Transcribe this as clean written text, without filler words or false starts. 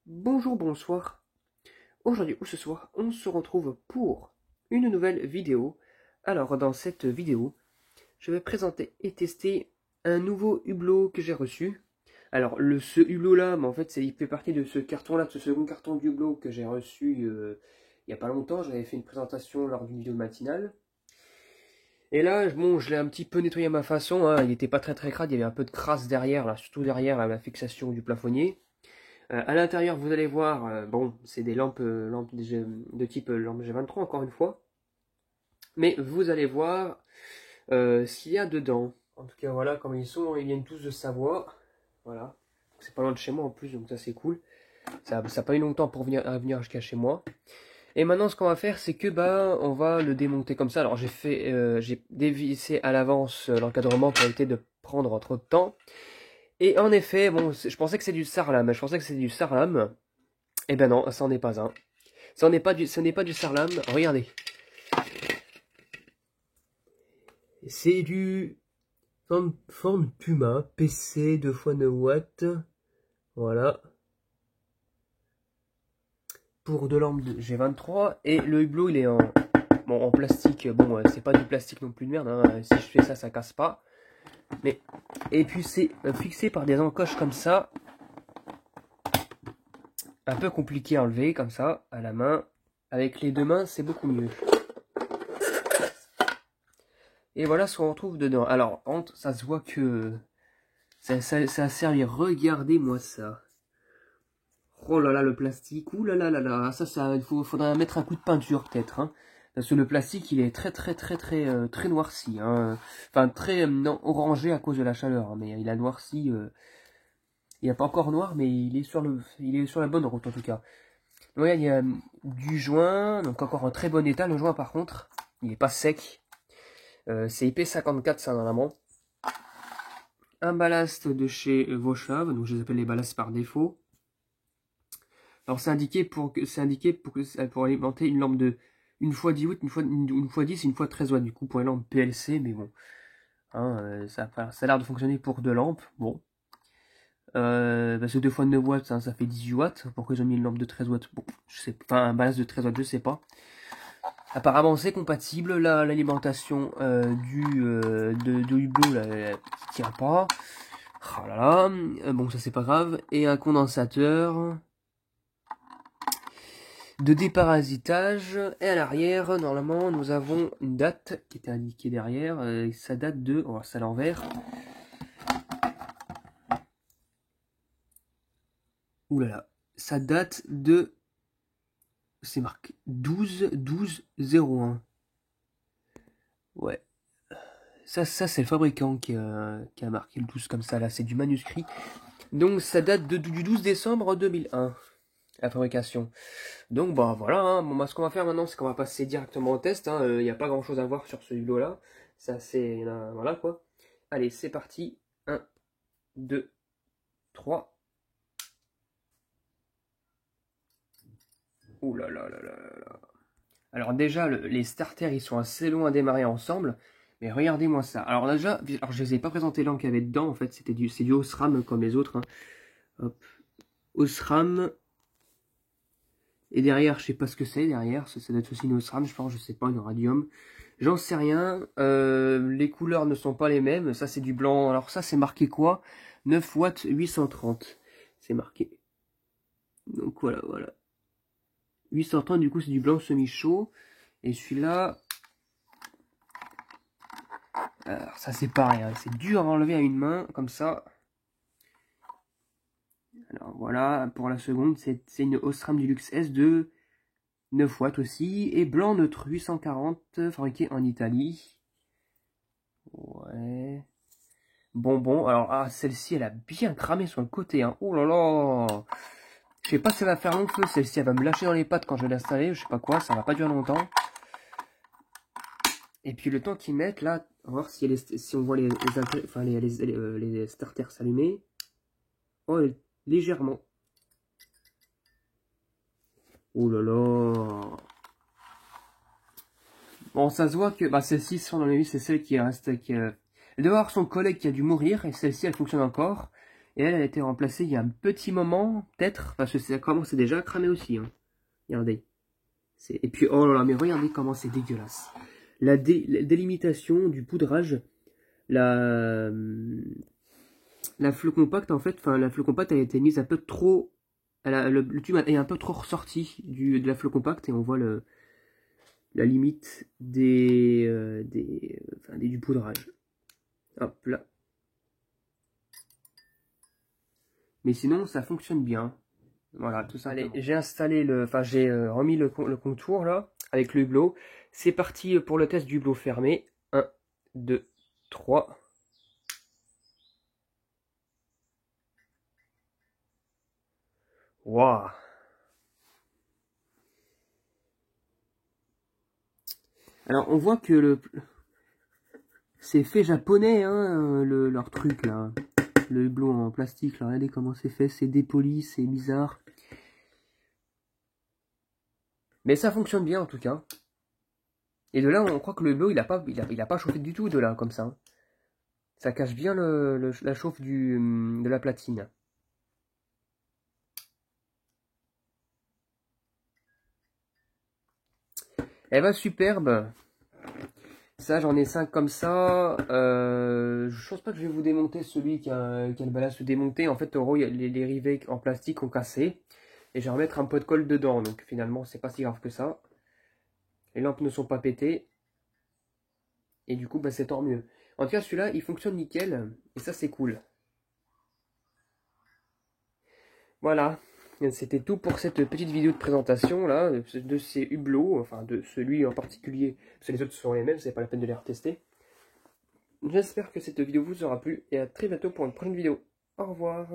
Bonjour, bonsoir. Aujourd'hui ou ce soir, on se retrouve pour une nouvelle vidéo. Alors, dans cette vidéo, je vais présenter et tester un nouveau hublot que j'ai reçu. Alors, ce hublot-là, en fait, il fait partie de ce carton-là, de ce second carton d'hublot que j'ai reçu il n'y a pas longtemps. J'avais fait une présentation lors d'une vidéo matinale. Et là, bon, je l'ai un petit peu nettoyé à ma façon, hein. Il n'était pas très crade, il y avait un peu de crasse derrière, là, surtout derrière la fixation du plafonnier. À l'intérieur, vous allez voir, bon, c'est des lampes, de type lampe G23, encore une fois. Mais vous allez voir ce qu'il y a dedans. En tout cas, voilà, comme ils sont, ils viennent tous de Savoie. Voilà. C'est pas loin de chez moi en plus, donc ça c'est cool. Ça n'a pas eu longtemps pour venir jusqu'à chez moi. Et maintenant, ce qu'on va faire, c'est que on va le démonter comme ça. Alors j'ai dévissé à l'avance l'encadrement pour éviter de prendre trop de temps. Et en effet, bon, je pensais que c'est du sarlam. Eh ben non, ça n'en est pas un. Ce n'est pas du sarlam. Regardez. C'est du forme Puma, PC 2 x 9 watts. Voilà. Pour de lampes de G23. Et le hublot, il est en plastique. Bon, c'est pas du plastique non plus de merde, hein. Si je fais ça, ça casse pas. Mais, et puis c'est fixé par des encoches comme ça. Un peu compliqué à enlever, comme ça, à la main. Avec les deux mains, c'est beaucoup mieux. Et voilà ce qu'on retrouve dedans. Alors, ça se voit que ça a servi. Regardez-moi ça. Oh là là, le plastique. Ouh là là là là. Ça, faudrait mettre un coup de peinture peut-être, hein. Parce que le plastique, il est très noirci, hein. Enfin, très non, orangé à cause de la chaleur, hein. Mais il a noirci. Il n'est pas encore noir, mais il est sur la bonne route en tout cas. Donc, il y a du joint, donc encore en très bon état. Le joint, par contre, il n'est pas sec. C'est IP54, ça, normalement. Un ballast de chez Vauchave, donc je les appelle les ballasts par défaut. Alors c'est indiqué pour alimenter une lampe de une fois 10 watts, une fois 10 et une fois 13 watts. Du coup pour une lampe PLC, mais bon, hein, ça a l'air de fonctionner pour deux lampes. Bon, parce que 2 fois 9 watts, hein, ça fait 18 watts. Pourquoi ils ont mis une lampe de 13 watts? Bon, je sais, enfin un ballast de 13 watts, je sais pas. Apparemment c'est compatible. Là, l'alimentation de hublot là, qui tient pas. Oh là là, bon ça c'est pas grave. Et un condensateur de déparasitage. Et à l'arrière, normalement, nous avons une date qui était indiquée derrière. Ça date de... Oh, c'est à l'envers. Ouh là là. Ça date de... C'est marqué 12-12-01. Ouais. Ça c'est le fabricant qui a marqué le 12 comme ça. Là, c'est du manuscrit. Donc, ça date du 12 décembre 2001. La fabrication. Donc bah voilà, hein. Bon, bah, ce qu'on va faire maintenant, c'est qu'on va passer directement au test, hein. Il n'y a pas grand chose à voir sur ce hublot là. Ça c'est. Voilà quoi. Allez, c'est parti. 1, 2, 3. Ouh là là là là là. Alors déjà, les starters ils sont assez loin à démarrer ensemble. Mais regardez-moi ça. Alors déjà, alors je ne les ai pas présenté là qu'il y avait dedans, en fait, c'est du Osram comme les autres, hein. Hop. Osram. Et derrière, je sais pas ce que c'est derrière, ça doit être aussi une Osram, je pense, je sais pas, une radium. J'en sais rien, les couleurs ne sont pas les mêmes, ça c'est du blanc, alors ça c'est marqué quoi? 9 watts 830, c'est marqué. Donc voilà, voilà. 830 du coup c'est du blanc semi-chaud, et celui-là, alors ça c'est pareil, hein, c'est dur à enlever à une main, comme ça. Alors voilà, pour la seconde, c'est une Osram Deluxe S de 9 watts aussi, et blanc neutre 840, fabriqué en Italie. Ouais. Bon, alors ah, celle-ci elle a bien cramé sur le côté, hein. Oh là là. Je sais pas si elle va faire long feu, celle-ci elle va me lâcher dans les pattes quand je vais l'installer, je sais pas quoi, ça va pas durer longtemps. Et puis le temps qu'ils mettent là, on va voir si, si on voit les starters s'allumer. Oh, légèrement. Oh là là. Bon, ça se voit que bah, celle-ci, c'est celle qui reste. Elle doit avoir son collègue qui a dû mourir, et celle-ci, elle fonctionne encore. Et elle a été remplacée il y a un petit moment, peut-être, parce que ça commence déjà à cramer aussi. Hein. Regardez. Et puis, oh là là, mais regardez comment c'est dégueulasse. La délimitation du poudrage, la fleu compact, en fait, enfin, la fleu compact a été mise un peu trop. Le tube est un peu trop ressorti de la fleu compact et on voit la limite du poudrage. Hop là. Mais sinon, ça fonctionne bien. Voilà, tout ça. Allez, j'ai installé j'ai remis le contour là, avec le hublot. C'est parti pour le test du hublot fermé. 1, 2, 3. Waouh! Alors, on voit que c'est fait japonais, hein, leur truc là. Le hublot en plastique, là, regardez comment c'est fait, c'est dépoli, c'est bizarre. Mais ça fonctionne bien en tout cas. Et de là, on croit que le hublot, il a pas chauffé du tout de là, comme ça. Ça cache bien la chauffe de la platine. Eh ben superbe. Ça, j'en ai 5 comme ça. Je pense pas que je vais vous démonter celui qui a le ballast démonté. En fait, en gros, les rivets en plastique ont cassé. Et je vais remettre un pot de colle dedans. Donc finalement, c'est pas si grave que ça. Les lampes ne sont pas pétées. Et du coup, bah, c'est tant mieux. En tout cas, celui-là, il fonctionne nickel. Et ça, c'est cool. Voilà. C'était tout pour cette petite vidéo de présentation là, de ces hublots, enfin de celui en particulier, parce que les autres sont les mêmes, c'est pas la peine de les retester. J'espère que cette vidéo vous aura plu et à très bientôt pour une prochaine vidéo. Au revoir.